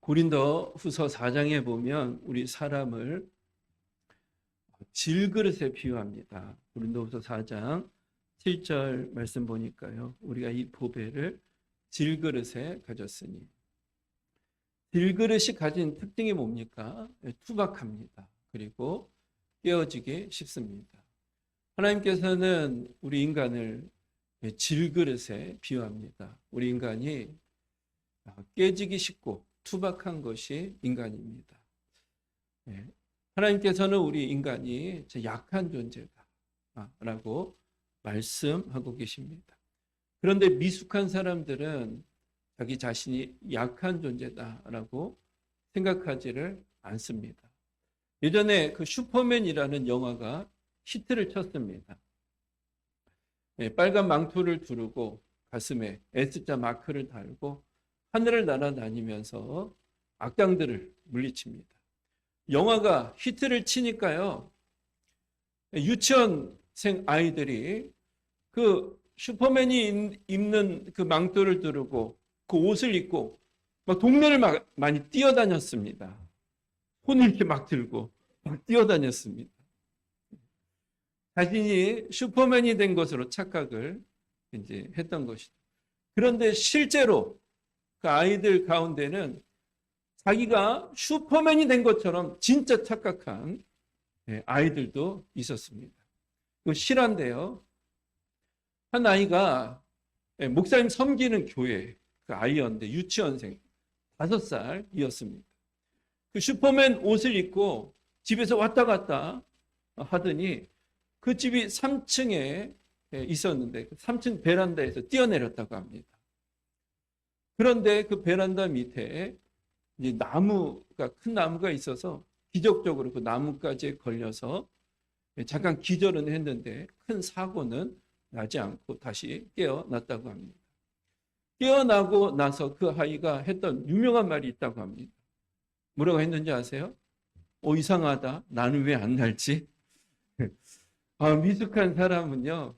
고린도후서 4장에 보면 우리 사람을 질그릇에 비유합니다. 고린도후서 4장 7절 말씀 보니까요. 우리가 이 보배를 질그릇에 가졌으니. 질그릇이 가진 특징이 뭡니까? 투박합니다. 그리고 깨어지기 쉽습니다. 하나님께서는 우리 인간을 질그릇에 비유합니다. 우리 인간이 깨지기 쉽고 투박한 것이 인간입니다. 하나님께서는 우리 인간이 약한 존재다라고 말씀하고 계십니다. 그런데 미숙한 사람들은 자기 자신이 약한 존재다라고 생각하지를 않습니다. 예전에 그 슈퍼맨이라는 영화가 히트를 쳤습니다. 빨간 망토를 두르고 가슴에 S자 마크를 달고 하늘을 날아다니면서 악당들을 물리칩니다. 영화가 히트를 치니까요, 유치원생 아이들이 그 슈퍼맨이 입는 그 망토를 두르고 그 옷을 입고 막 동네를 많이 뛰어다녔습니다. 손을 이렇게 막 들고 막 뛰어다녔습니다. 자신이 슈퍼맨이 된 것으로 착각을 이제 했던 것이죠. 그런데 실제로 그 아이들 가운데는 자기가 슈퍼맨이 된 것처럼 진짜 착각한 아이들도 있었습니다. 이거 실화인데요. 한 아이가 목사님 섬기는 교회 그 아이였는데 유치원생 5살이었습니다. 그 슈퍼맨 옷을 입고 집에서 왔다 갔다 하더니 그 집이 3층에 있었는데 3층 베란다에서 뛰어내렸다고 합니다. 그런데 그 베란다 밑에 이제 큰 나무가 있어서 기적적으로 그 나무까지 걸려서 잠깐 기절은 했는데 큰 사고는 나지 않고 다시 깨어났다고 합니다. 깨어나고 나서 그 아이가 했던 유명한 말이 있다고 합니다. 뭐라고 했는지 아세요? 이상하다. 나는 왜 안 날지? 미숙한 사람은요,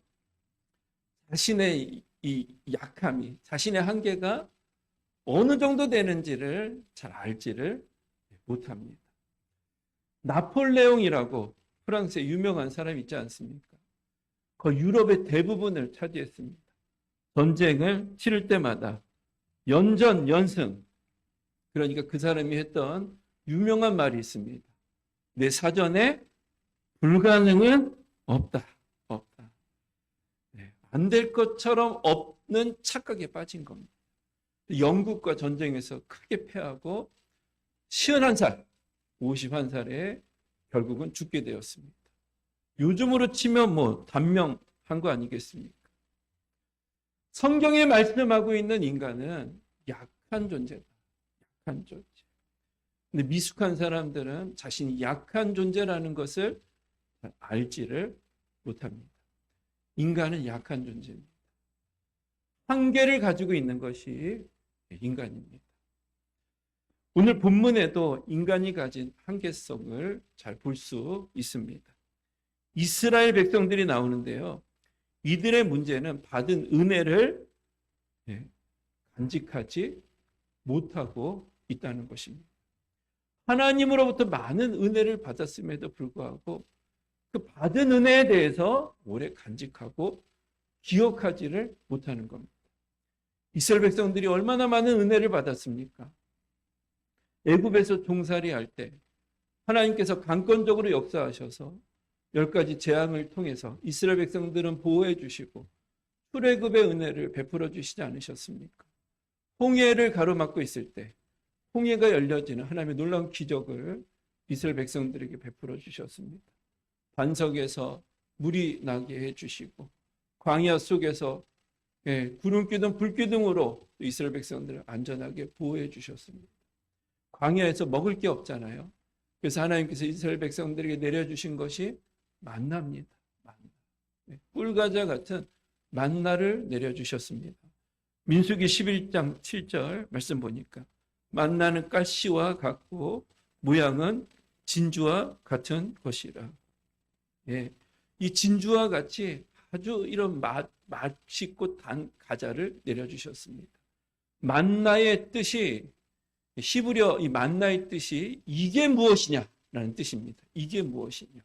자신의 이 약함이, 자신의 한계가 어느 정도 되는지를 잘 알지를 못합니다. 나폴레옹이라고 프랑스의 유명한 사람이 있지 않습니까? 그 유럽의 대부분을 차지했습니다. 전쟁을 치를 때마다 연전, 연승. 그러니까 그 사람이 했던 유명한 말이 있습니다. 내 사전에 불가능은 없다. 없다. 안 될 것처럼 없는 착각에 빠진 겁니다. 영국과 전쟁에서 크게 패하고 51살, 51살에 결국은 죽게 되었습니다. 요즘으로 치면 단명한 거 아니겠습니까? 성경에 말씀하고 있는 인간은 약한 존재다. 약한 존재. 근데 미숙한 사람들은 자신이 약한 존재라는 것을 알지를 못합니다. 인간은 약한 존재입니다. 한계를 가지고 있는 것이 인간입니다. 오늘 본문에도 인간이 가진 한계성을 잘 볼 수 있습니다. 이스라엘 백성들이 나오는데요. 이들의 문제는 받은 은혜를 간직하지 못하고 있다는 것입니다. 하나님으로부터 많은 은혜를 받았음에도 불구하고 그 받은 은혜에 대해서 오래 간직하고 기억하지를 못하는 겁니다. 이스라엘 백성들이 얼마나 많은 은혜를 받았습니까? 애굽에서 종살이 할 때 하나님께서 강권적으로 역사하셔서 10가지 재앙을 통해서 이스라엘 백성들은 보호해 주시고 출애굽의 은혜를 베풀어 주시지 않으셨습니까? 홍해를 가로막고 있을 때 홍해가 열려지는 하나님의 놀라운 기적을 이스라엘 백성들에게 베풀어 주셨습니다. 반석에서 물이 나게 해주시고 광야 속에서 구름기둥 불기둥으로 이스라엘 백성들을 안전하게 보호해 주셨습니다. 광야에서 먹을 게 없잖아요. 그래서 하나님께서 이스라엘 백성들에게 내려주신 것이 만나입니다. 만나. 꿀과자 같은 만나를 내려주셨습니다. 민수기 11장 7절 말씀 보니까 만나는 가시와 같고 모양은 진주와 같은 것이라. 이 진주와 같이 아주 이런 맛있고 단 과자를 내려주셨습니다. 만나의 뜻이 히브리어 이 만나의 뜻이 이게 무엇이냐라는 뜻입니다. 이게 무엇이냐.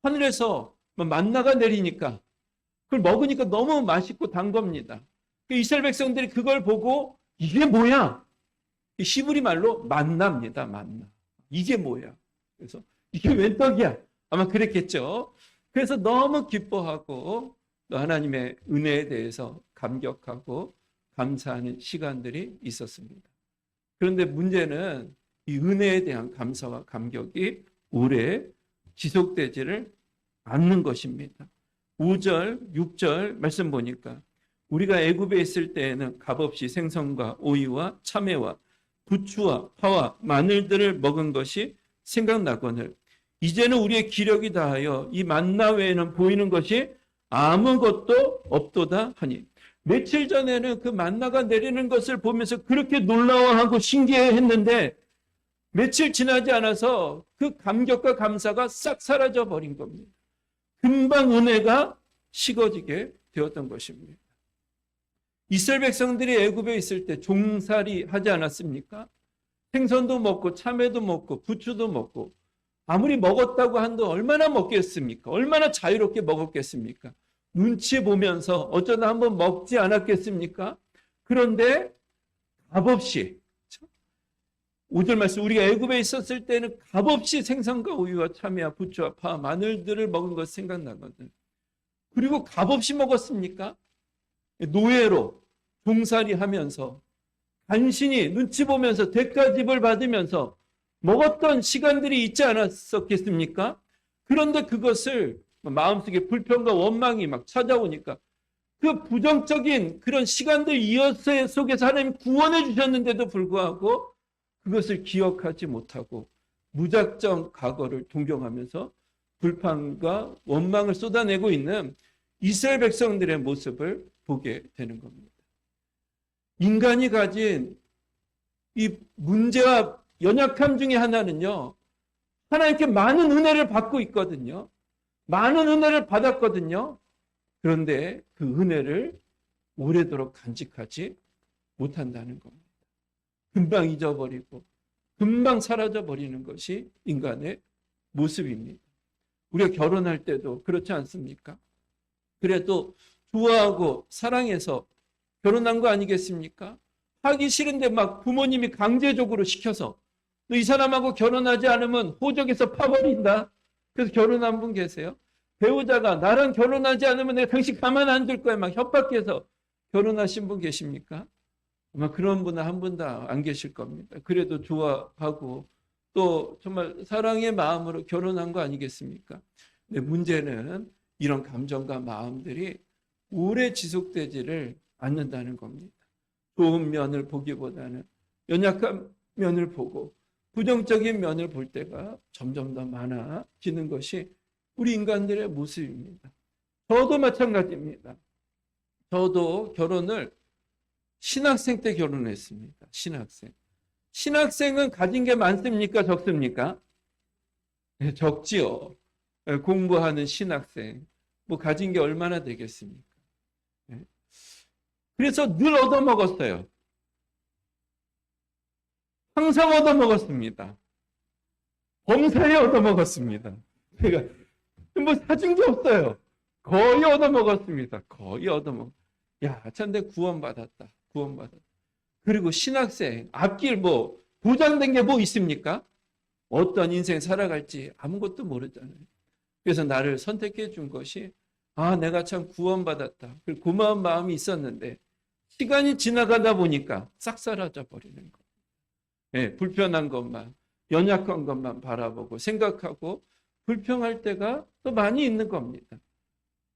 하늘에서 만나가 내리니까 그걸 먹으니까 너무 맛있고 단 겁니다. 이스라엘 백성들이 그걸 보고 이게 뭐야? 히브리 말로 만나입니다. 만나. 이게 뭐야? 그래서 이게 웬 떡이야? 아마 그랬겠죠. 그래서 너무 기뻐하고 또 하나님의 은혜에 대해서 감격하고 감사하는 시간들이 있었습니다. 그런데 문제는 이 은혜에 대한 감사와 감격이 오래 지속되지를 않는 것입니다. 5절, 6절 말씀 보니까 우리가 애굽에 있을 때에는 값없이 생선과 오이와 참외와 부추와 파와 마늘들을 먹은 것이 생각나거늘 이제는 우리의 기력이 다하여 이 만나 외에는 보이는 것이 아무것도 없도다 하니 며칠 전에는 그 만나가 내리는 것을 보면서 그렇게 놀라워하고 신기해했는데 며칠 지나지 않아서 그 감격과 감사가 싹 사라져 버린 겁니다. 금방 은혜가 식어지게 되었던 것입니다. 이스라엘 백성들이 애굽에 있을 때 종살이 하지 않았습니까? 생선도 먹고 참외도 먹고 부추도 먹고 아무리 먹었다고 한들 얼마나 먹겠습니까? 얼마나 자유롭게 먹었겠습니까? 눈치 보면서 어쩌다 한번 먹지 않았겠습니까? 그런데 값없이 5절 말씀 우리가 애굽에 있었을 때는 값없이 생선과 우유와 참외와 부추와 파, 마늘들을 먹은 것 생각나거든. 그리고 값없이 먹었습니까? 노예로 종살이 하면서 간신히 눈치 보면서 대가집을 받으면서 먹었던 시간들이 있지 않았었겠습니까? 그런데 그것을 마음속에 불평과 원망이 막 찾아오니까 그 부정적인 그런 시간들 이어서 속에서 하나님 구원해 주셨는데도 불구하고 그것을 기억하지 못하고 무작정 과거를 동경하면서 불판과 원망을 쏟아내고 있는 이스라엘 백성들의 모습을 보게 되는 겁니다. 인간이 가진 이 문제와 연약함 중에 하나는요, 하나님께 많은 은혜를 받고 있거든요. 많은 은혜를 받았거든요. 그런데 그 은혜를 오래도록 간직하지 못한다는 겁니다. 금방 잊어버리고 금방 사라져버리는 것이 인간의 모습입니다. 우리가 결혼할 때도 그렇지 않습니까? 그래도 좋아하고 사랑해서 결혼한 거 아니겠습니까? 하기 싫은데 막 부모님이 강제적으로 시켜서 너 이 사람하고 결혼하지 않으면 호적에서 파버린다. 그래서 결혼한 분 계세요? 배우자가 나랑 결혼하지 않으면 내가 당신 가만 안 둘 거야. 막 협박해서 결혼하신 분 계십니까? 아마 그런 분은 한 분도 안 계실 겁니다. 그래도 좋아하고 또 정말 사랑의 마음으로 결혼한 거 아니겠습니까? 근데 문제는 이런 감정과 마음들이 오래 지속되지를 않는다는 겁니다. 좋은 면을 보기보다는 연약한 면을 보고 부정적인 면을 볼 때가 점점 더 많아지는 것이 우리 인간들의 모습입니다. 저도 마찬가지입니다. 저도 결혼을 신학생 때 결혼했습니다. 신학생. 신학생은 가진 게 많습니까? 적습니까? 네, 적지요. 공부하는 신학생. 뭐 가진 게 얼마나 되겠습니까? 네. 그래서 늘 얻어먹었어요. 항상 얻어먹었습니다. 범사에 얻어먹었습니다. 제가 뭐 사준 게 없어요. 거의 얻어먹었습니다. 거의 얻어먹. 야, 참 내 구원받았다. 구원받았다. 그리고 신학생 앞길 뭐 보장된 게 뭐 있습니까? 어떤 인생 살아갈지 아무것도 모르잖아요. 그래서 나를 선택해 준 것이 내가 참 구원받았다. 그리고 고마운 마음이 있었는데 시간이 지나가다 보니까 싹 사라져 버리는 거. 네, 불편한 것만, 연약한 것만 바라보고 생각하고 불평할 때가 또 많이 있는 겁니다.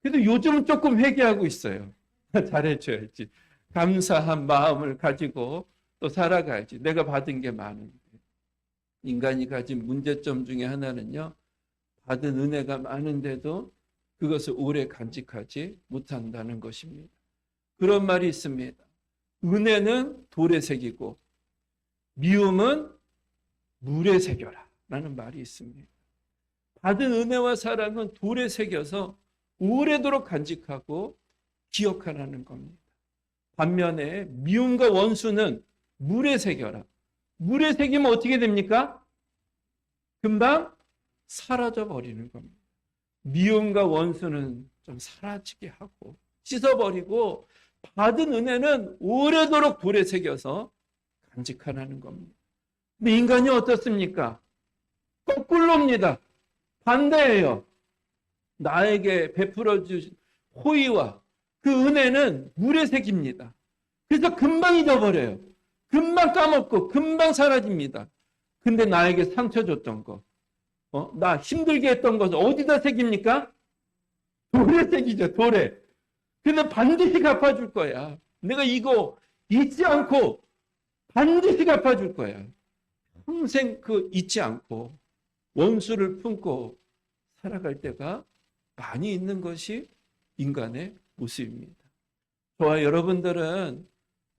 그래도 요즘은 조금 회개하고 있어요. 잘해줘야지. 감사한 마음을 가지고 또 살아가야지. 내가 받은 게 많은데. 인간이 가진 문제점 중에 하나는요, 받은 은혜가 많은데도 그것을 오래 간직하지 못한다는 것입니다. 그런 말이 있습니다. 은혜는 돌에 새기고 미움은 물에 새겨라 라는 말이 있습니다. 받은 은혜와 사랑은 돌에 새겨서 오래도록 간직하고 기억하라는 겁니다. 반면에 미움과 원수는 물에 새겨라. 물에 새기면 어떻게 됩니까? 금방 사라져 버리는 겁니다. 미움과 원수는 좀 사라지게 하고 씻어버리고 받은 은혜는 오래도록 돌에 새겨서 간직하라는 겁니다. 근데 인간이 어떻습니까? 거꾸로입니다. 반대예요. 나에게 베풀어 주신 호의와 그 은혜는 물에 새깁니다. 그래서 금방 잊어버려요. 금방 까먹고 금방 사라집니다. 근데 나에게 상처 줬던 거, 나 힘들게 했던 것을 어디다 새깁니까? 돌에 새기죠, 돌에. 근데 반드시 갚아줄 거야. 내가 이거 잊지 않고 반드시 갚아줄 거야. 평생 잊지 않고 원수를 품고 살아갈 때가 많이 있는 것이 인간의 모습입니다. 저와 여러분들은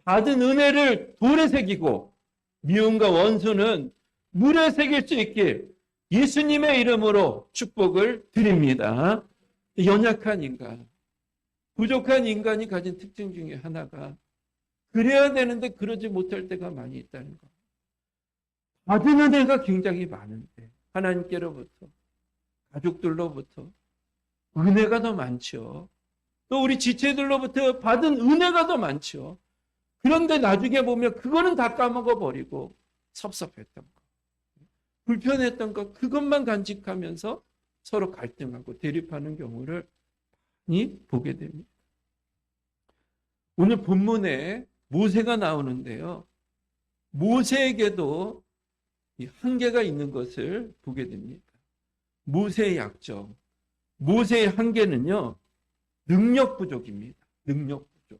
받은 은혜를 돌에 새기고 미움과 원수는 물에 새길 수 있길 예수님의 이름으로 축복을 드립니다. 연약한 인간, 부족한 인간이 가진 특징 중에 하나가 그래야 되는데 그러지 못할 때가 많이 있다는 것. 받은 은혜가 굉장히 많은데 하나님께로부터, 가족들로부터 은혜가 더 많죠. 또 우리 지체들로부터 받은 은혜가 더 많죠. 그런데 나중에 보면 그거는 다 까먹어버리고 섭섭했던 거, 불편했던 것, 그것만 간직하면서 서로 갈등하고 대립하는 경우를 많이 보게 됩니다. 오늘 본문에 모세가 나오는데요. 모세에게도 이 한계가 있는 것을 보게 됩니다. 모세의 약점, 모세의 한계는요, 능력 부족입니다. 능력 부족.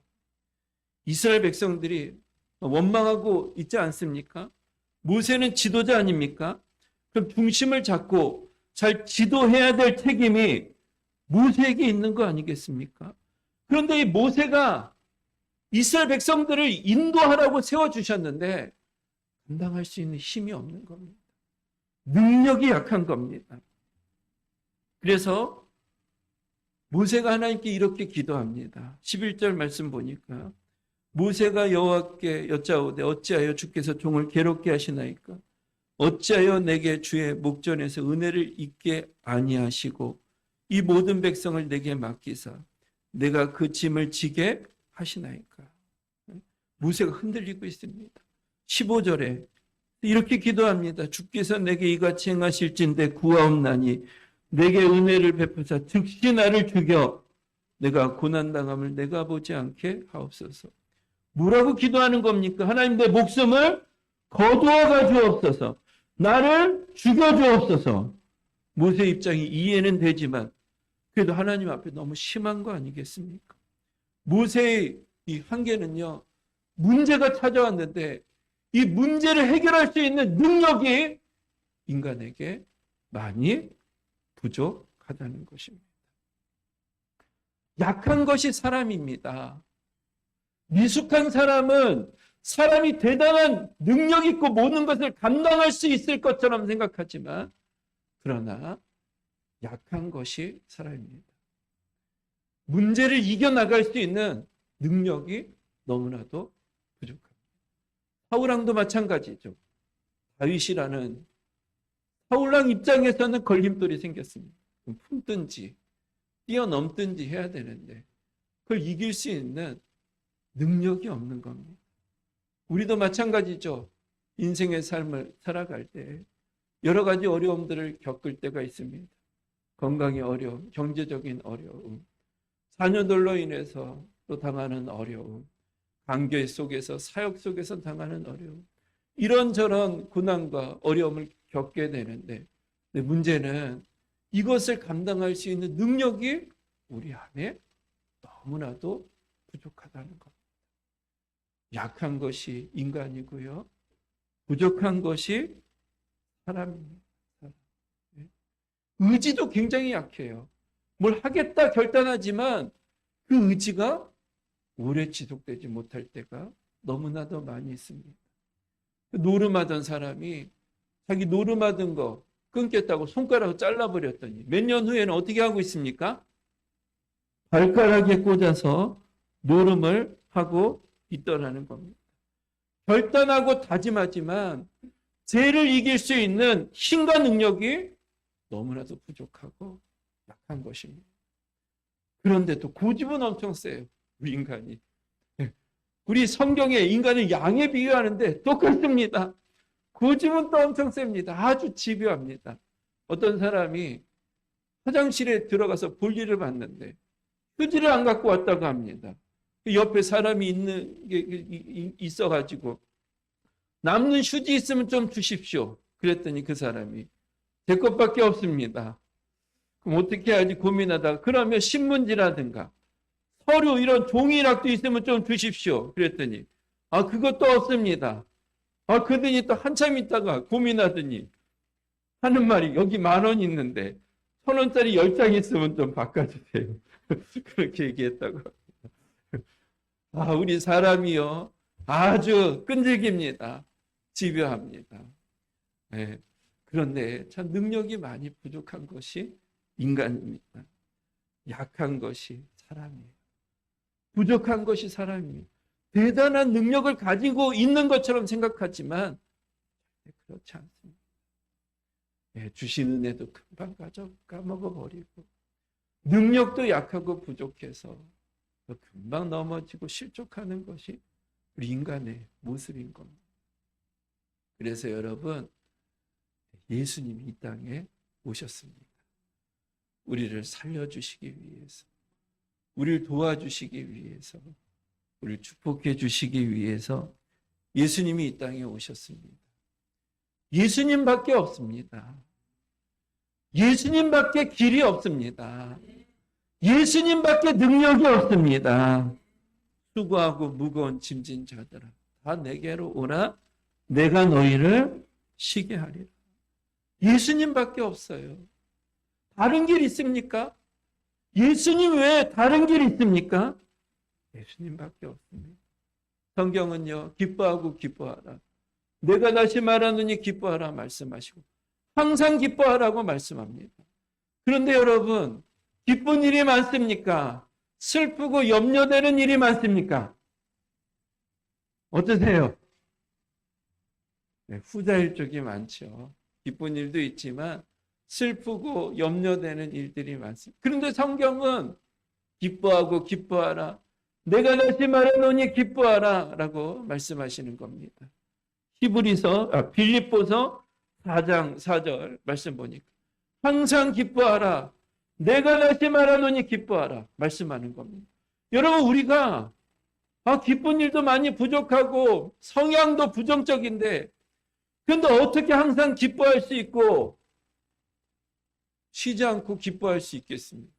이스라엘 백성들이 원망하고 있지 않습니까? 모세는 지도자 아닙니까? 그럼 중심을 잡고 잘 지도해야 될 책임이 모세에게 있는 거 아니겠습니까? 그런데 이 모세가 이스라엘 백성들을 인도하라고 세워주셨는데 감당할 수 있는 힘이 없는 겁니다. 능력이 약한 겁니다. 그래서 모세가 하나님께 이렇게 기도합니다. 11절 말씀 보니까 모세가 여호와께 여짜오되 어찌하여 주께서 종을 괴롭게 하시나이까? 어찌하여 내게 주의 목전에서 은혜를 잊게 아니하시고 이 모든 백성을 내게 맡기사 내가 그 짐을 지게 하시나이까? 모세가 흔들리고 있습니다. 15절에 이렇게 기도합니다. 주께서 내게 이같이 행하실진대 구하옵나니 내게 은혜를 베푸사 즉시 나를 죽여 내가 고난당함을 내가 보지 않게 하옵소서. 뭐라고 기도하는 겁니까? 하나님, 내 목숨을 거두어가 주옵소서. 나를 죽여 주옵소서. 모세 입장이 이해는 되지만 그래도 하나님 앞에 너무 심한 거 아니겠습니까? 모세의 이 한계는요, 문제가 찾아왔는데 이 문제를 해결할 수 있는 능력이 인간에게 많이 부족하다는 것입니다. 약한 것이 사람입니다. 미숙한 사람은 사람이 대단한 능력 있고 모든 것을 감당할 수 있을 것처럼 생각하지만 그러나 약한 것이 사람입니다. 문제를 이겨나갈 수 있는 능력이 너무나도 부족합니다. 사울왕도 마찬가지죠. 다윗이라는 사울왕 입장에서는 걸림돌이 생겼습니다. 품든지 뛰어넘든지 해야 되는데 그걸 이길 수 있는 능력이 없는 겁니다. 우리도 마찬가지죠. 인생의 삶을 살아갈 때 여러 가지 어려움들을 겪을 때가 있습니다. 건강의 어려움, 경제적인 어려움, 자녀들로 인해서 또 당하는 어려움, 관계 속에서 사역 속에서 당하는 어려움, 이런저런 고난과 어려움을 겪게 되는데 문제는 이것을 감당할 수 있는 능력이 우리 안에 너무나도 부족하다는 겁니다. 약한 것이 인간이고요. 부족한 것이 사람입니다. 의지도 굉장히 약해요. 뭘 하겠다 결단하지만 그 의지가 오래 지속되지 못할 때가 너무나도 많이 있습니다. 노름하던 사람이 자기 노름하던 거 끊겠다고 손가락을 잘라버렸더니 몇 년 후에는 어떻게 하고 있습니까? 발가락에 꽂아서 노름을 하고 있더라는 겁니다. 결단하고 다짐하지만 죄를 이길 수 있는 힘과 능력이 너무나도 부족하고 약한 것입니다. 그런데도 고집은 엄청 세요. 우리 인간이. 우리 성경에 인간을 양에 비유하는데 똑같습니다. 고집은 또 엄청 셉니다. 아주 집요합니다. 어떤 사람이 화장실에 들어가서 볼일을 봤는데 휴지를 안 갖고 왔다고 합니다. 옆에 사람이 있는 게 있어가지고 남는 휴지 있으면 좀 주십시오. 그랬더니 그 사람이 제 것밖에 없습니다. 그럼 어떻게 해야지 고민하다가 그러면 신문지라든가 서류 이런 종이락도 있으면 좀 주십시오. 그랬더니 그것도 없습니다. 그러더니 또 한참 있다가 고민하더니 하는 말이 여기 10,000원 있는데 1,000원짜리 10장 있으면 좀 바꿔주세요. 그렇게 얘기했다고 합니다. 우리 사람이요 아주 끈질깁니다. 집요합니다. 네. 그런데 참 능력이 많이 부족한 것이 인간입니다. 약한 것이 사람이에요. 부족한 것이 사람이에요. 대단한 능력을 가지고 있는 것처럼 생각하지만 그렇지 않습니다. 주신 은혜도 금방 까먹어버리고 능력도 약하고 부족해서 금방 넘어지고 실족하는 것이 우리 인간의 모습인 겁니다. 그래서 여러분 예수님이 이 땅에 오셨습니다. 우리를 살려주시기 위해서, 우리를 도와주시기 위해서, 우리를 축복해 주시기 위해서 예수님이 이 땅에 오셨습니다. 예수님밖에 없습니다. 예수님밖에 길이 없습니다. 예수님밖에 능력이 없습니다. 수고하고 무거운 짐진 자들아 다 내게로 오라 내가 너희를 쉬게 하리라. 예수님밖에 없어요. 다른 길 있습니까? 예수님 외에 다른 길 있습니까? 예수님밖에 없습니다. 성경은요 기뻐하고 기뻐하라 내가 다시 말하느니 기뻐하라 말씀하시고 항상 기뻐하라고 말씀합니다. 그런데 여러분 기쁜 일이 많습니까? 슬프고 염려되는 일이 많습니까? 어떠세요? 후자일 쪽이 많죠. 기쁜 일도 있지만 슬프고 염려되는 일들이 많습니다. 그런데 성경은 기뻐하고 기뻐하라 내가 다시 말하노니 기뻐하라 라고 말씀하시는 겁니다. 빌립보서 4장 4절 말씀 보니까 항상 기뻐하라 내가 다시 말하노니 기뻐하라 말씀하는 겁니다. 여러분 우리가 기쁜 일도 많이 부족하고 성향도 부정적인데 그런데 어떻게 항상 기뻐할 수 있고 쉬지 않고 기뻐할 수 있겠습니까?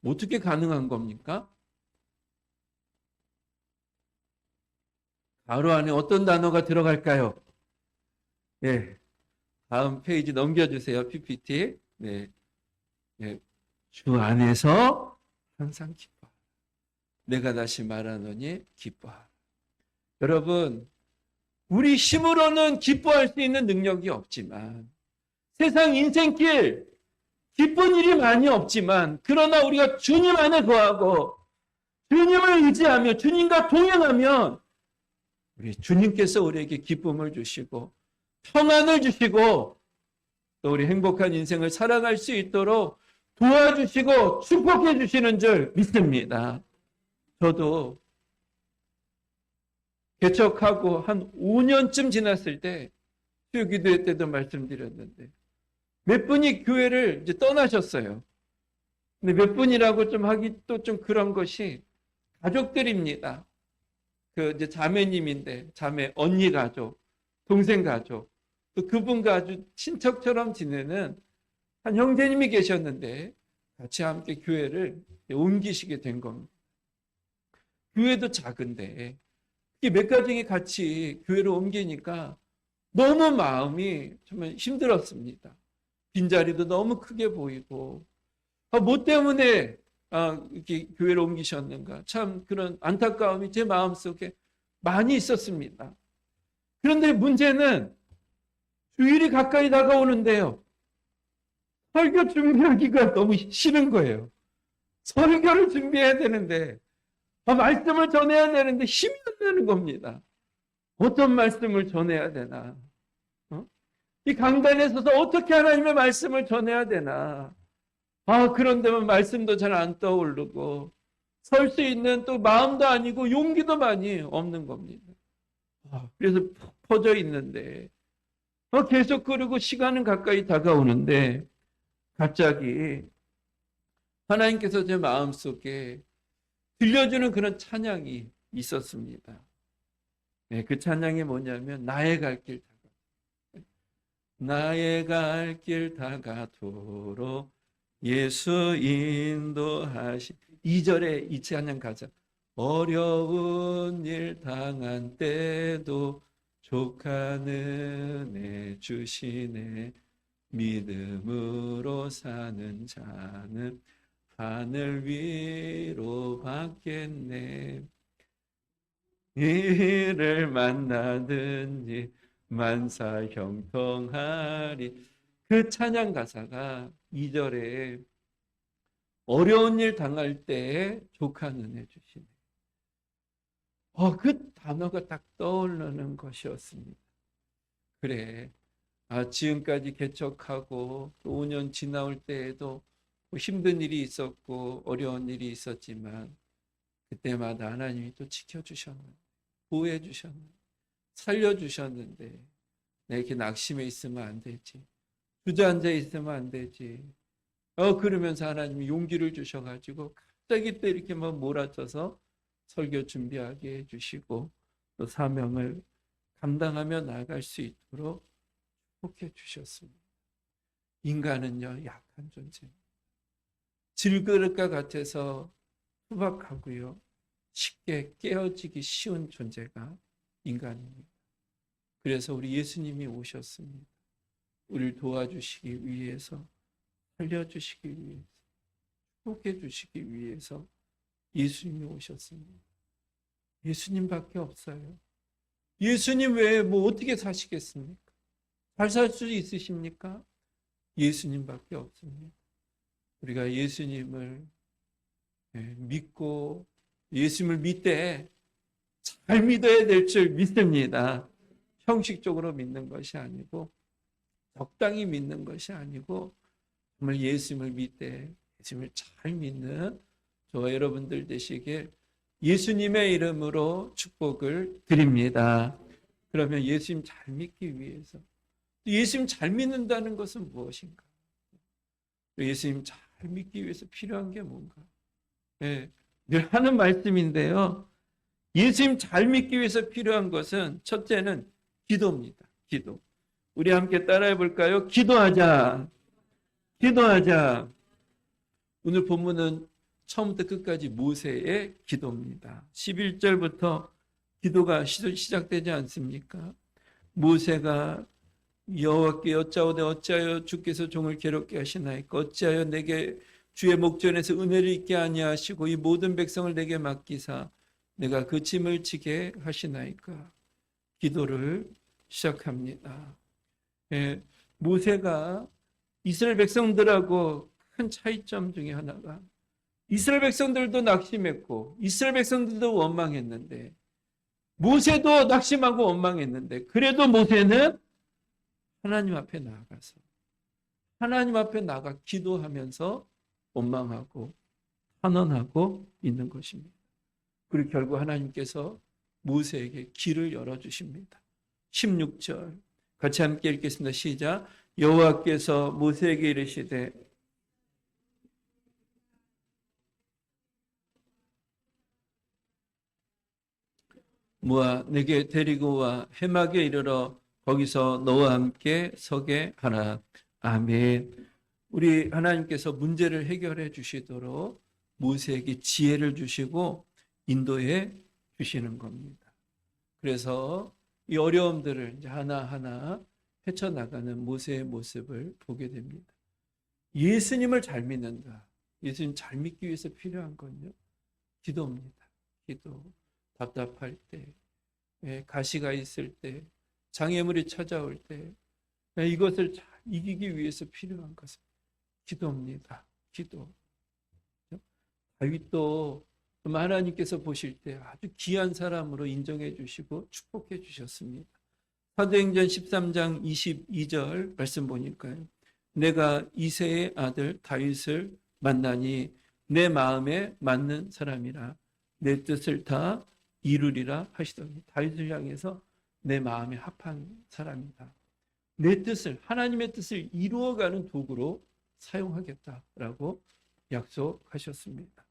어떻게 가능한 겁니까? 가로 안에 어떤 단어가 들어갈까요? 네, 다음 페이지 넘겨주세요. PPT. 네, 주 안에서 항상 기뻐. 내가 다시 말하노니 기뻐하라. 여러분, 우리 힘으로는 기뻐할 수 있는 능력이 없지만 세상 인생길 기쁜 일이 많이 없지만 그러나 우리가 주님 안에 거하고 주님을 의지하며 주님과 동행하면 우리 주님께서 우리에게 기쁨을 주시고 평안을 주시고 또 우리 행복한 인생을 살아갈 수 있도록 도와주시고 축복해 주시는 줄 믿습니다. 저도 개척하고 한 5년쯤 지났을 때 수요기도회 때도 말씀드렸는데 몇 분이 교회를 이제 떠나셨어요. 근데 몇 분이라고 좀 하기 또 좀 그런 것이 가족들입니다. 이제 자매님인데 자매 언니 가족, 동생 가족, 또 그분과 아주 친척처럼 지내는 한 형제님이 계셨는데 같이 함께 교회를 옮기시게 된 겁니다. 교회도 작은데 몇 가정이 같이 교회를 옮기니까 너무 마음이 정말 힘들었습니다. 빈자리도 너무 크게 보이고 뭐 때문에 이렇게 교회를 옮기셨는가 참 그런 안타까움이 제 마음속에 많이 있었습니다. 그런데 문제는 주일이 가까이 다가오는데요. 설교 준비하기가 너무 싫은 거예요. 설교를 준비해야 되는데 말씀을 전해야 되는데 힘이 안 나는 겁니다. 어떤 말씀을 전해야 되나? 어? 이 강단에 서서 어떻게 하나님의 말씀을 전해야 되나? 그런데만 말씀도 잘 안 떠오르고 설 수 있는 또 마음도 아니고 용기도 많이 없는 겁니다. 그래서 푹 퍼져 있는데 계속 그러고 시간은 가까이 다가오는데 갑자기 하나님께서 제 마음속에 들려주는 그런 찬양이 있었습니다. 네, 그 찬양이 뭐냐면 나의 갈 길 다가 나의 갈 길 다가도록 예수 인도하시 2절에 이 찬양 가자. 어려운 일 당한 때도 족한 은혜 주시네 믿음으로 사는 자는 하늘 위로 받겠네 이를 만나든지 만사 형통하리 그 찬양 가사가 2절에 어려운 일 당할 때 족한 은혜 주시네 그 단어가 딱 떠오르는 것이었습니다. 그래 지금까지 개척하고 또 5년 지나올 때에도 힘든 일이 있었고 어려운 일이 있었지만 그때마다 하나님이 또 지켜주셨는데 보호해 주셨는데 살려주셨는데 내게 낙심해 있으면 안 되지 주저앉아 있으면 안 되지 그러면서 하나님이 용기를 주셔가지고 갑자기 또 이렇게 막 몰아쳐서 설교 준비하게 해주시고 또 사명을 감당하며 나아갈 수 있도록 축복해 주셨습니다. 인간은요 약한 존재입니다. 질그릇과 같아서 투박하고요 쉽게 깨어지기 쉬운 존재가 인간입니다. 그래서 우리 예수님이 오셨습니다. 우리를 도와주시기 위해서 살려주시기 위해서 축복해 주시기 위해서 예수님이 오셨습니다. 예수님밖에 없어요. 예수님 외에 뭐 어떻게 사시겠습니까? 잘 살 수 있으십니까? 예수님밖에 없습니다. 우리가 예수님을 믿고 예수님을 믿되 잘 믿어야 될 줄 믿습니다. 형식적으로 믿는 것이 아니고 적당히 믿는 것이 아니고 정말 예수님을 믿되 예수님을 잘 믿는 저와 여러분들 되시길 예수님의 이름으로 축복을 드립니다. 그러면 예수님 잘 믿기 위해서 예수님 잘 믿는다는 것은 무엇인가? 예수님 잘 믿기 위해서 필요한 게 뭔가? 늘 하는 말씀인데요. 예수님 잘 믿기 위해서 필요한 것은 첫째는 기도입니다. 기도. 우리 함께 따라해 볼까요? 기도하자. 기도하자. 오늘 본문은 처음부터 끝까지 모세의 기도입니다. 11절부터 기도가 시작되지 않습니까? 모세가 여호와께 여짜오되 어찌하여 주께서 종을 괴롭게 하시나이까 어찌하여 내게 주의 목전에서 은혜를 있게 아니하시고 이 모든 백성을 내게 맡기사 내가 그 짐을 지게 하시나이까 기도를 시작합니다. 모세가 이스라엘 백성들하고 큰 차이점 중에 하나가 이스라엘 백성들도 낙심했고 이스라엘 백성들도 원망했는데 모세도 낙심하고 원망했는데 그래도 모세는 하나님 앞에 나아가서 하나님 앞에 나가 기도하면서 원망하고 탄원하고 있는 것입니다. 그리고 결국 하나님께서 모세에게 길을 열어주십니다. 16절 같이 함께 읽겠습니다. 시작. 여호와께서 모세에게 이르시되 모아 내게 데리고 와 해막에 이르러 거기서 너와 함께 서게 하라. 아멘. 우리 하나님께서 문제를 해결해 주시도록 모세에게 지혜를 주시고 인도해 주시는 겁니다. 그래서 이 어려움들을 이제 하나하나 헤쳐나가는 모세의 모습을 보게 됩니다. 예수님을 잘 믿는다. 예수님 잘 믿기 위해서 필요한 건요. 기도입니다. 기도. 답답할 때, 가시가 있을 때, 장애물이 찾아올 때, 이것을 잘 이기기 위해서 필요한 것은 기도입니다. 기도. 다윗도 그럼 하나님께서 보실 때 아주 귀한 사람으로 인정해 주시고 축복해 주셨습니다. 사도행전 13장 22절 말씀 보니까요. 내가 이새의 아들 다윗을 만나니 내 마음에 맞는 사람이라 내 뜻을 다 이루리라 하시더니 다윗을 향해서 내 마음에 합한 사람이다. 내 뜻을, 하나님의 뜻을 이루어가는 도구로 사용하겠다라고 약속하셨습니다.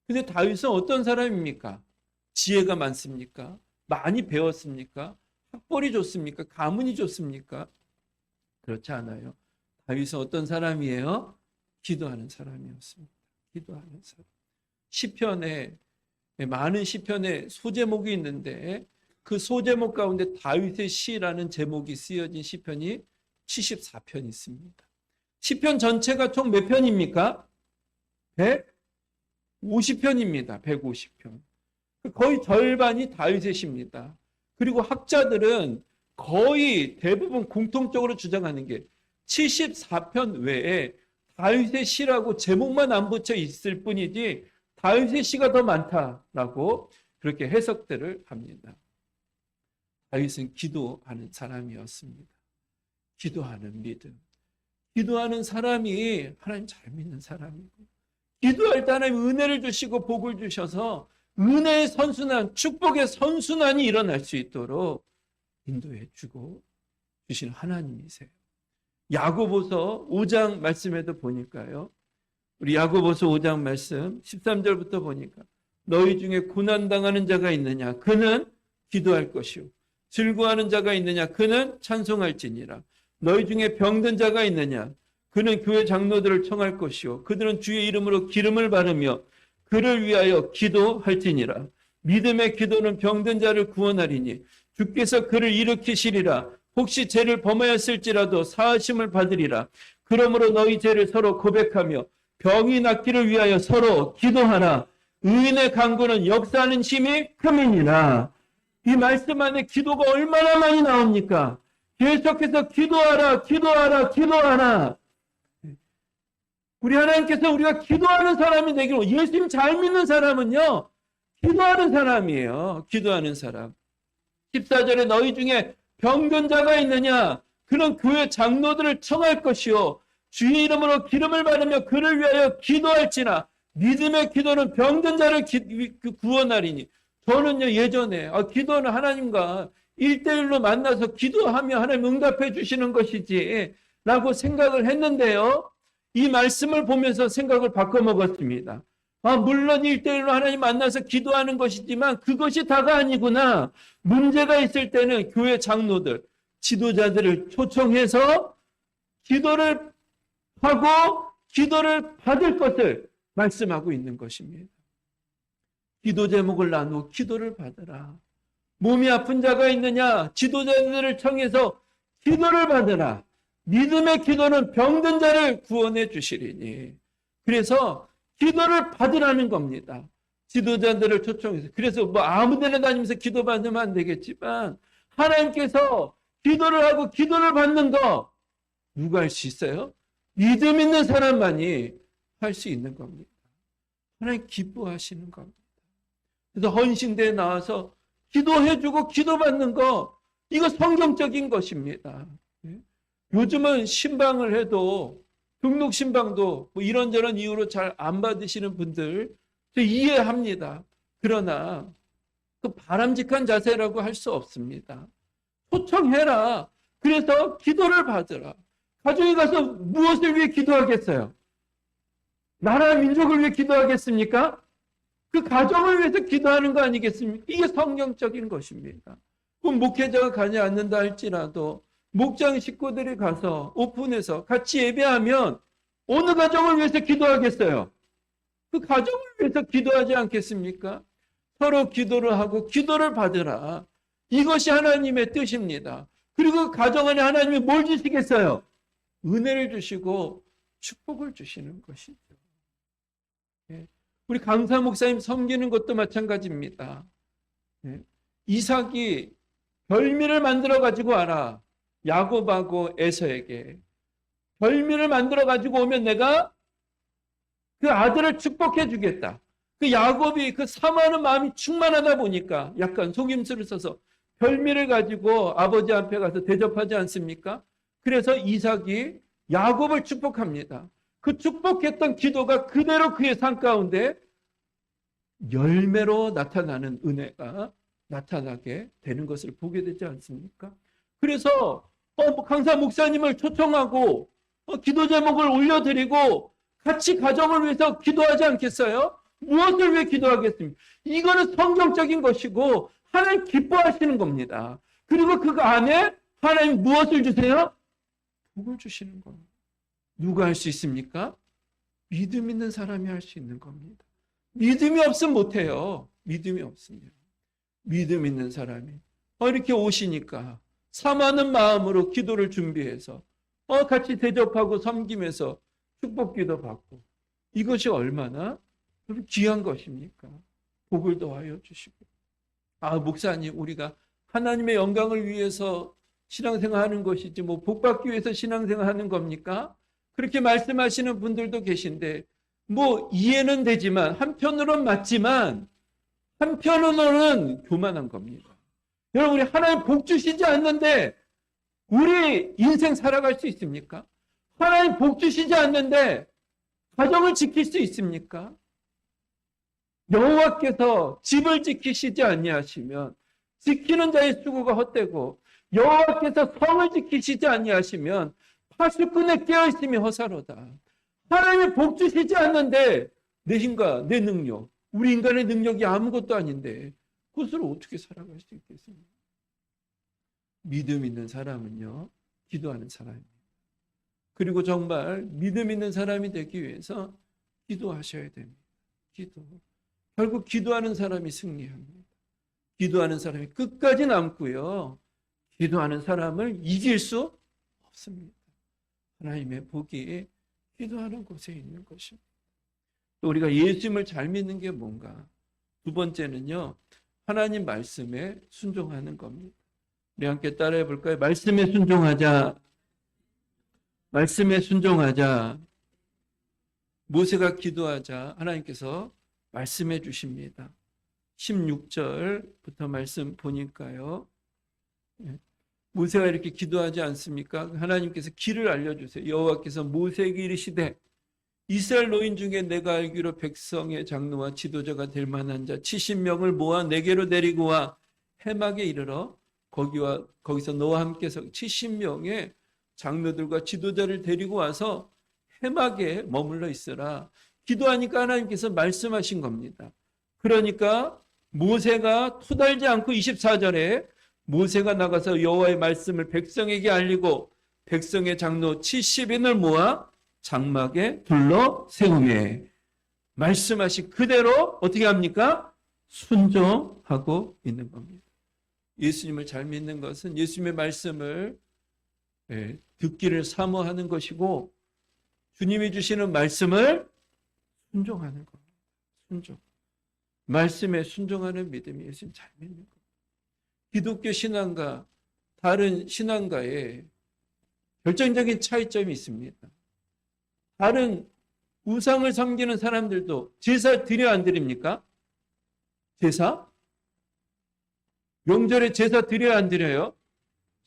근데 다윗은 어떤 사람입니까? 지혜가 많습니까? 많이 배웠습니까? 학벌이 좋습니까? 가문이 좋습니까? 그렇지 않아요. 다윗은 어떤 사람이에요? 기도하는 사람이었습니다. 기도하는 사람. 시편에 많은 시편에 소제목이 있는데 그 소제목 가운데 다윗의 시라는 제목이 쓰여진 시편이 74편 있습니다. 시편 전체가 총 몇 편입니까? 150편입니다. 150편. 거의 절반이 다윗의 시입니다. 그리고 학자들은 거의 대부분 공통적으로 주장하는 게 74편 외에 다윗의 시라고 제목만 안 붙여 있을 뿐이지 다윗의 시가 더 많다라고 그렇게 해석들을 합니다. 다윗은 기도하는 사람이었습니다. 기도하는 믿음. 기도하는 사람이 하나님 잘 믿는 사람이고 기도할 때 하나님 은혜를 주시고 복을 주셔서 은혜의 선순환, 축복의 선순환이 일어날 수 있도록 인도해 주고 주신 하나님이세요. 야고보서 5장 말씀에도 보니까요. 우리 야고보서 5장 말씀 13절부터 보니까 너희 중에 고난당하는 자가 있느냐? 그는 기도할 것이요. 즐거워하는 자가 있느냐? 그는 찬송할지니라. 너희 중에 병든 자가 있느냐? 그는 교회 장로들을 청할 것이요. 그들은 주의 이름으로 기름을 바르며 그를 위하여 기도할지니라. 믿음의 기도는 병든 자를 구원하리니 주께서 그를 일으키시리라. 혹시 죄를 범하였을지라도 사하심을 받으리라. 그러므로 너희 죄를 서로 고백하며 병이 낫기를 위하여 서로 기도하라. 의인의 간구는 역사하는 힘이 큼이니라. 이 말씀 안에 기도가 얼마나 많이 나옵니까? 계속해서 기도하라, 기도하라, 기도하라. 우리 하나님께서 우리가 기도하는 사람이 되기로, 예수님 잘 믿는 사람은요, 기도하는 사람이에요. 기도하는 사람. 14절에 너희 중에 병든 자가 있느냐? 그는 교회 장로들을 청할 것이요. 주의 이름으로 기름을 바르며 그를 위하여 기도할지나. 믿음의 기도는 병든 자를 구원하리니. 저는요, 예전에 기도는 하나님과 1대1로 만나서 기도하며 하나님 응답해 주시는 것이지 라고 생각을 했는데요. 이 말씀을 보면서 생각을 바꿔먹었습니다. 물론 1대1로 하나님 만나서 기도하는 것이지만 그것이 다가 아니구나. 문제가 있을 때는 교회 장로들, 지도자들을 초청해서 기도를 하고 기도를 받을 것을 말씀하고 있는 것입니다. 기도 제목을 나누어 기도를 받으라. 몸이 아픈 자가 있느냐? 지도자들을 청해서 기도를 받으라. 믿음의 기도는 병든 자를 구원해 주시리니. 그래서 기도를 받으라는 겁니다. 지도자들을 초청해서. 그래서 아무 데나 다니면서 기도 받으면 안 되겠지만 하나님께서 기도를 하고 기도를 받는 거 누가 할 수 있어요? 믿음 있는 사람만이 할 수 있는 겁니다. 하나님 기뻐하시는 겁니다. 그래서 헌신대에 나와서 기도해주고 기도받는 거, 이거 성경적인 것입니다. 요즘은 신방을 해도 등록 신방도 이런저런 이유로 잘 안 받으시는 분들 이해합니다. 그러나 그 바람직한 자세라고 할 수 없습니다. 초청해라. 그래서 기도를 받으라. 가정에 가서 무엇을 위해 기도하겠어요? 나라 민족을 위해 기도하겠습니까? 그 가정을 위해서 기도하는 거 아니겠습니까? 이게 성경적인 것입니다. 그럼 목회자가 가지 않는다 할지라도 목장 식구들이 가서 오픈해서 같이 예배하면 어느 가정을 위해서 기도하겠어요? 그 가정을 위해서 기도하지 않겠습니까? 서로 기도를 하고 기도를 받으라. 이것이 하나님의 뜻입니다. 그리고 그 가정 안에 하나님이 뭘 주시겠어요? 은혜를 주시고 축복을 주시는 것이죠. 우리 강사 목사님 섬기는 것도 마찬가지입니다. 이삭이 별미를 만들어 가지고 와라. 야곱하고 에서에게 별미를 만들어 가지고 오면 내가 그 아들을 축복해 주겠다. 그 야곱이 그 사모하는 마음이 충만하다 보니까 약간 속임수를 써서 별미를 가지고 아버지 앞에 가서 대접하지 않습니까? 그래서 이삭이 야곱을 축복합니다. 그 축복했던 기도가 그대로 그의 삶 가운데 열매로 나타나는 은혜가 나타나게 되는 것을 보게 되지 않습니까? 그래서 강사 목사님을 초청하고 기도 제목을 올려드리고 같이 가정을 위해서 기도하지 않겠어요? 무엇을 위해 기도하겠습니까? 이거는 성경적인 것이고 하나님 기뻐하시는 겁니다. 그리고 그 안에 하나님 무엇을 주세요? 복을 주시는 겁니다. 누가 할 수 있습니까? 믿음 있는 사람이 할 수 있는 겁니다. 믿음이 없으면 못해요. 믿음이 없으면. 믿음 있는 사람이 이렇게 오시니까 사모하는 마음으로 기도를 준비해서 같이 대접하고 섬기면서 축복기도 받고 이것이 얼마나 귀한 것입니까? 복을 더하여 주시고 목사님 우리가 하나님의 영광을 위해서 신앙생활하는 것이지 뭐 복받기 위해서 신앙생활하는 겁니까? 그렇게 말씀하시는 분들도 계신데 뭐 이해는 되지만 한편으로는 맞지만 한편으로는 교만한 겁니다. 여러분 우리 하나님 복 주시지 않는데 우리 인생 살아갈 수 있습니까? 하나님 복 주시지 않는데 가정을 지킬 수 있습니까? 여호와께서 집을 지키시지 아니하시면 지키는 자의 수고가 헛되고 여호와께서 성을 지키시지 아니하시면 파수꾼에 깨어있음이 허사로다. 하나님이 복 주시지 않는데 내 힘과 내 능력, 우리 인간의 능력이 아무것도 아닌데 그것으로 어떻게 살아갈 수 있겠습니까? 믿음 있는 사람은요, 기도하는 사람입니다. 그리고 정말 믿음 있는 사람이 되기 위해서 기도하셔야 됩니다. 기도. 결국 기도하는 사람이 승리합니다. 기도하는 사람이 끝까지 남고요. 기도하는 사람을 이길 수 없습니다. 하나님의 복이 기도하는 곳에 있는 것입니다. 또 우리가 예수님을 잘 믿는 게 뭔가? 두 번째는요. 하나님 말씀에 순종하는 겁니다. 우리 함께 따라해 볼까요? 말씀에 순종하자. 말씀에 순종하자. 모세가 기도하자 하나님께서 말씀해 주십니다. 16절부터 말씀 보니까요. 모세가 이렇게 기도하지 않습니까? 하나님께서 길을 알려주세요. 여호와께서 모세에게 이르시되 이스라엘 노인 중에 내가 알기로 백성의 장로와 지도자가 될 만한 자 70명을 모아 내게로 데리고 와 해막에 이르러 거기서 너와 함께서 70명의 장로들과 지도자를 데리고 와서 해막에 머물러 있으라. 기도하니까 하나님께서 말씀하신 겁니다. 그러니까 모세가 토달지 않고 24절에 모세가 나가서 여호와의 말씀을 백성에게 알리고 백성의 장로 70인을 모아 장막에 둘러 세우매 말씀하신 그대로 어떻게 합니까? 순종하고 있는 겁니다. 예수님을 잘 믿는 것은 예수님의 말씀을 듣기를 사모하는 것이고 주님이 주시는 말씀을 순종하는 겁니다. 순종. 말씀에 순종하는 믿음이 예수님 잘 믿는 겁니다. 기독교 신앙과 다른 신앙과의 결정적인 차이점이 있습니다. 다른 우상을 섬기는 사람들도 제사 드려 안 드립니까? 제사? 명절에 제사 드려야 안 드려요?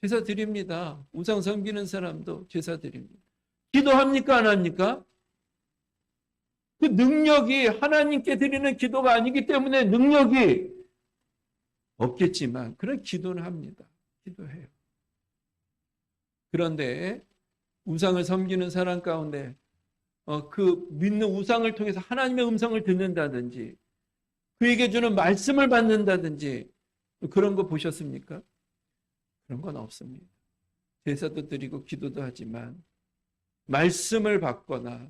제사 드립니다. 우상 섬기는 사람도 제사 드립니다. 기도합니까? 안 합니까? 그 능력이 하나님께 드리는 기도가 아니기 때문에 능력이 없겠지만 그런 기도는 합니다. 기도해요. 그런데 우상을 섬기는 사람 가운데 그 믿는 우상을 통해서 하나님의 음성을 듣는다든지 그에게 주는 말씀을 받는다든지 그런 거 보셨습니까? 그런 건 없습니다. 제사도 드리고 기도도 하지만 말씀을 받거나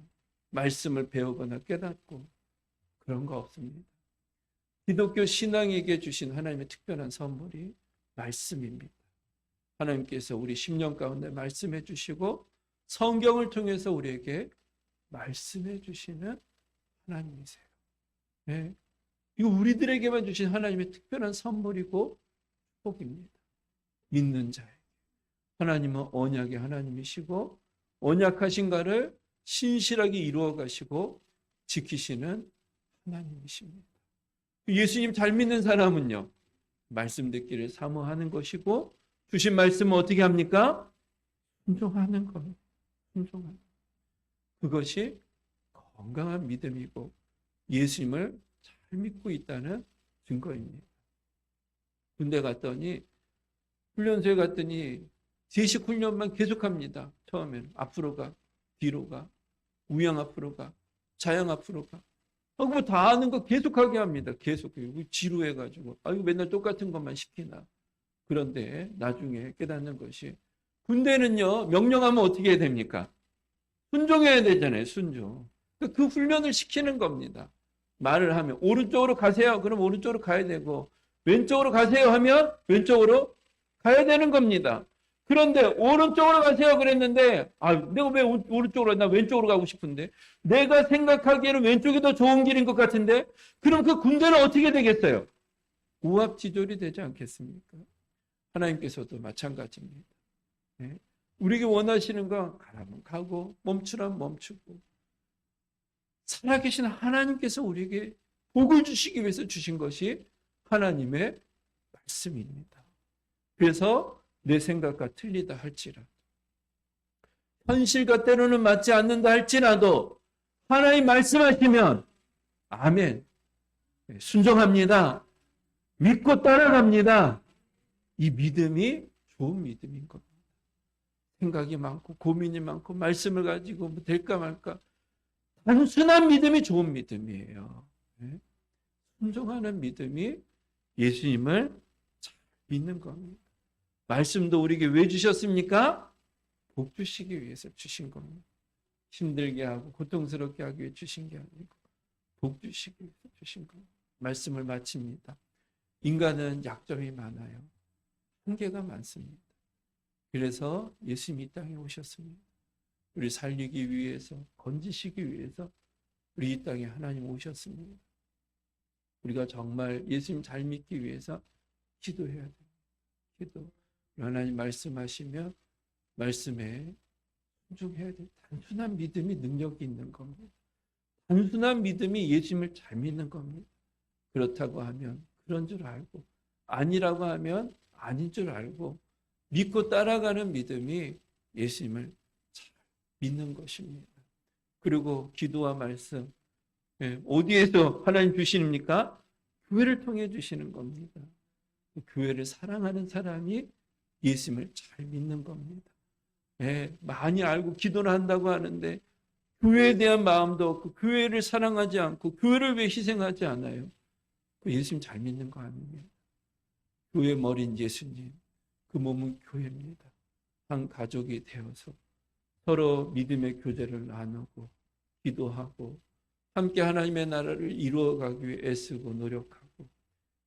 말씀을 배우거나 깨닫고 그런 거 없습니다. 기독교 신앙에게 주신 하나님의 특별한 선물이 말씀입니다. 하나님께서 우리 심령 가운데 말씀해 주시고 성경을 통해서 우리에게 말씀해 주시는 하나님이세요. 네. 이거 우리들에게만 주신 하나님의 특별한 선물이고 축복입니다. 믿는 자에게. 하나님은 언약의 하나님이시고 언약하신 가를 신실하게 이루어 가시고 지키시는 하나님이십니다. 예수님 잘 믿는 사람은요, 말씀 듣기를 사모하는 것이고, 주신 말씀은 어떻게 합니까? 순종하는 겁니다. 순종하는. 그것이 건강한 믿음이고 예수님을 잘 믿고 있다는 증거입니다. 군대 갔더니, 훈련소에 갔더니 제식 훈련만 계속합니다. 처음에는 앞으로 가, 뒤로 가, 우양 앞으로 가, 좌양 앞으로 가. 하고 뭐 다 아는 거 계속하게 합니다. 계속해요. 지루해가지고 아유 맨날 똑같은 것만 시키나. 그런데 나중에 깨닫는 것이, 군대는요 명령하면 어떻게 해야 됩니까? 순종해야 되잖아요. 순종. 그 훈련을 시키는 겁니다. 말을 하면 오른쪽으로 가세요. 그럼 오른쪽으로 가야 되고, 왼쪽으로 가세요 하면 왼쪽으로 가야 되는 겁니다. 그런데 오른쪽으로 가세요 그랬는데, 내가 왜 오른쪽으로, 나 왼쪽으로 가고 싶은데, 내가 생각하기에는 왼쪽이 더 좋은 길인 것 같은데, 그럼 그 군대는 어떻게 되겠어요? 우압지졸이 되지 않겠습니까? 하나님께서도 마찬가지입니다. 네? 우리에게 원하시는 거 가라면 가고 멈추라면 멈추고, 살아계신 하나님께서 우리에게 복을 주시기 위해서 주신 것이 하나님의 말씀입니다. 그래서 내 생각과 틀리다 할지라도, 현실과 때로는 맞지 않는다 할지라도 하나님 말씀하시면 아멘, 순종합니다, 믿고 따라갑니다. 이 믿음이 좋은 믿음인 겁니다. 생각이 많고 고민이 많고 말씀을 가지고 뭐 될까 말까, 단순한 믿음이 좋은 믿음이에요. 순종하는 믿음이 예수님을 잘 믿는 겁니다. 말씀도 우리에게 왜 주셨습니까? 복 주시기 위해서 주신 겁니다. 힘들게 하고 고통스럽게 하기 위해 주신 게 아니고 복 주시기 위해서 주신 겁니다. 말씀을 마칩니다. 인간은 약점이 많아요. 한계가 많습니다. 그래서 예수님이 이 땅에 오셨습니다. 우리 살리기 위해서, 건지시기 위해서 우리 이 땅에 하나님 오셨습니다. 우리가 정말 예수님 잘 믿기 위해서 기도해야 돼요. 기도. 하나님 말씀하시면 말씀에 순종해야 돼요. 단순한 믿음이 능력이 있는 겁니다. 단순한 믿음이 예수님을 잘 믿는 겁니다. 그렇다고 하면 그런 줄 알고, 아니라고 하면 아닌 줄 알고 믿고 따라가는 믿음이 예수님을 잘 믿는 것입니다. 그리고 기도와 말씀, 어디에서 하나님 주시십니까? 교회를 통해 주시는 겁니다. 교회를 사랑하는 사람이 예수님을 잘 믿는 겁니다. 많이 알고 기도를 한다고 하는데 교회에 대한 마음도 없고 교회를 사랑하지 않고 교회를 왜 희생하지 않아요? 그 예수님 잘 믿는 거 아닙니까? 교회 머린 예수님, 그 몸은 교회입니다. 한 가족이 되어서 서로 믿음의 교제를 나누고 기도하고 함께 하나님의 나라를 이루어가기 위해 애쓰고 노력하고,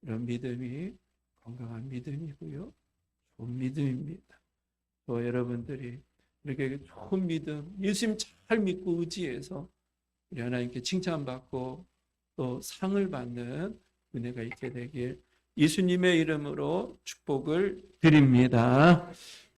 이런 믿음이 건강한 믿음이고요, 좋은 믿음입니다. 또 여러분들이 이렇게 좋은 믿음, 예수님 잘 믿고 의지해서 우리 하나님께 칭찬받고 또 상을 받는 은혜가 있게 되길 예수님의 이름으로 축복을 드립니다.